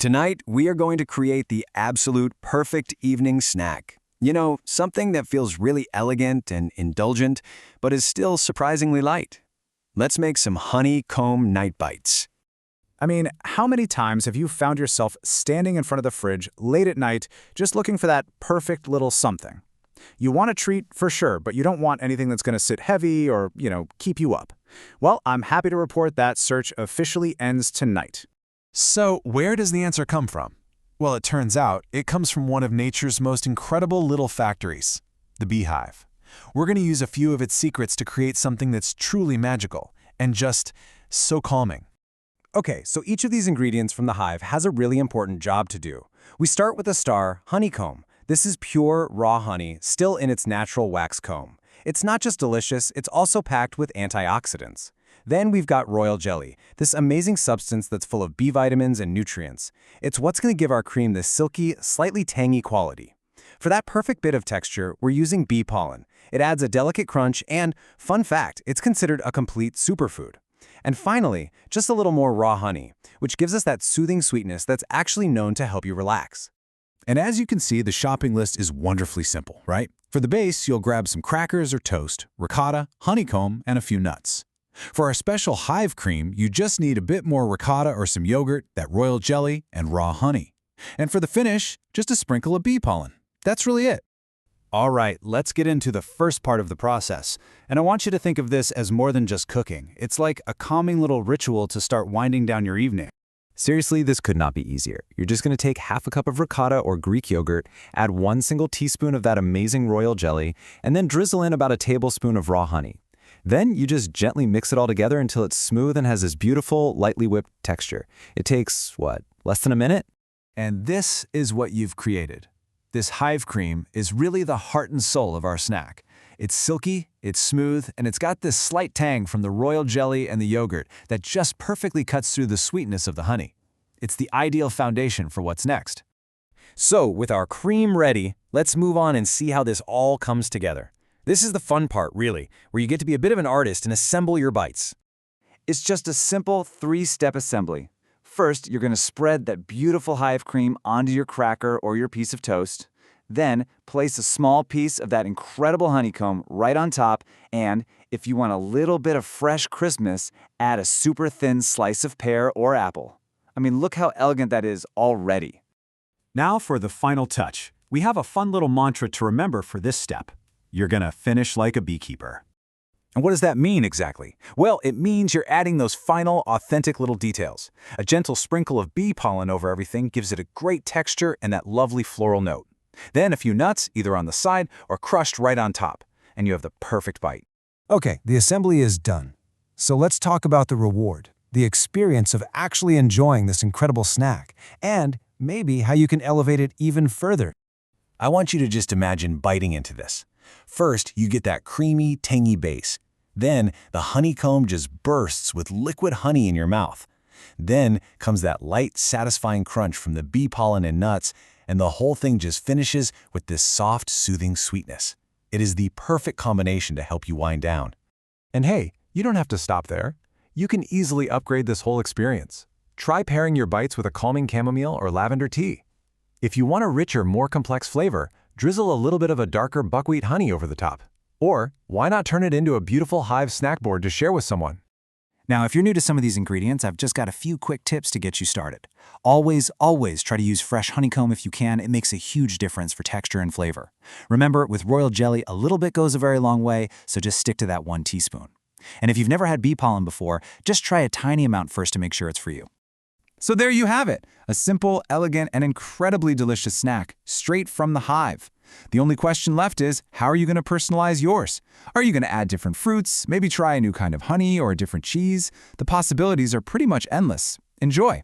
Tonight, we are going to create the absolute perfect evening snack. You know, something that feels really elegant and indulgent, but is still surprisingly light. Let's make some Honeycomb Night Bites. I mean, how many times have you found yourself standing in front of the fridge late at night just looking for that perfect little something? You want a treat for sure, but you don't want anything that's going to sit heavy or, keep you up. Well, I'm happy to report that search officially ends tonight. So, where does the answer come from? Well, it turns out it comes from one of nature's most incredible little factories, the beehive. We're going to use a few of its secrets to create something that's truly magical and just so calming. Okay, so each of these ingredients from the hive has a really important job to do. We start with the star, honeycomb. This is pure, raw honey, still in its natural wax comb. It's not just delicious, it's also packed with antioxidants. Then we've got royal jelly, this amazing substance that's full of B vitamins and nutrients. It's what's going to give our cream this silky, slightly tangy quality. For that perfect bit of texture, we're using bee pollen. It adds a delicate crunch and, fun fact, it's considered a complete superfood. And finally, just a little more raw honey, which gives us that soothing sweetness that's actually known to help you relax. And as you can see, the shopping list is wonderfully simple, right? For the base, you'll grab some crackers or toast, ricotta, honeycomb, and a few nuts. For our special hive cream, you just need a bit more ricotta or some yogurt, that royal jelly, and raw honey. And for the finish, just a sprinkle of bee pollen. That's really it. All right, let's get into the first part of the process. And I want you to think of this as more than just cooking. It's like a calming little ritual to start winding down your evening. Seriously, this could not be easier. You're just going to take half a cup of ricotta or Greek yogurt, add 1 single teaspoon of that amazing royal jelly, and then drizzle in about a tablespoon of raw honey. Then you just gently mix it all together until it's smooth and has this beautiful, lightly whipped texture. It takes, less than a minute? And this is what you've created. This hive cream is really the heart and soul of our snack. It's silky, it's smooth, and it's got this slight tang from the royal jelly and the yogurt that just perfectly cuts through the sweetness of the honey. It's the ideal foundation for what's next. So, with our cream ready, let's move on and see how this all comes together. This is the fun part, really, where you get to be a bit of an artist and assemble your bites. It's just a simple 3-step assembly. First, you're going to spread that beautiful hive cream onto your cracker or your piece of toast. Then, place a small piece of that incredible honeycomb right on top, and, if you want a little bit of fresh crispness, add a super thin slice of pear or apple. I mean, look how elegant that is already. Now for the final touch. We have a fun little mantra to remember for this step. You're gonna finish like a beekeeper. And what does that mean exactly? Well, it means you're adding those final, authentic little details. A gentle sprinkle of bee pollen over everything gives it a great texture and that lovely floral note. Then a few nuts, either on the side or crushed right on top, and you have the perfect bite. Okay, the assembly is done. So let's talk about the reward, the experience of actually enjoying this incredible snack, and maybe how you can elevate it even further. I want you to just imagine biting into this. First, you get that creamy, tangy base. Then, the honeycomb just bursts with liquid honey in your mouth. Then comes that light, satisfying crunch from the bee pollen and nuts, and the whole thing just finishes with this soft, soothing sweetness. It is the perfect combination to help you wind down. And hey, you don't have to stop there. You can easily upgrade this whole experience. Try pairing your bites with a calming chamomile or lavender tea. If you want a richer, more complex flavor, drizzle a little bit of a darker buckwheat honey over the top. Or, why not turn it into a beautiful hive snack board to share with someone? Now, if you're new to some of these ingredients, I've just got a few quick tips to get you started. Always try to use fresh honeycomb if you can. It makes a huge difference for texture and flavor. Remember, with royal jelly, a little bit goes a very long way, so just stick to that 1 teaspoon. And if you've never had bee pollen before, just try a tiny amount first to make sure it's for you. So there you have it, a simple, elegant, and incredibly delicious snack, straight from the hive. The only question left is, how are you going to personalize yours? Are you going to add different fruits, maybe try a new kind of honey or a different cheese? The possibilities are pretty much endless. Enjoy!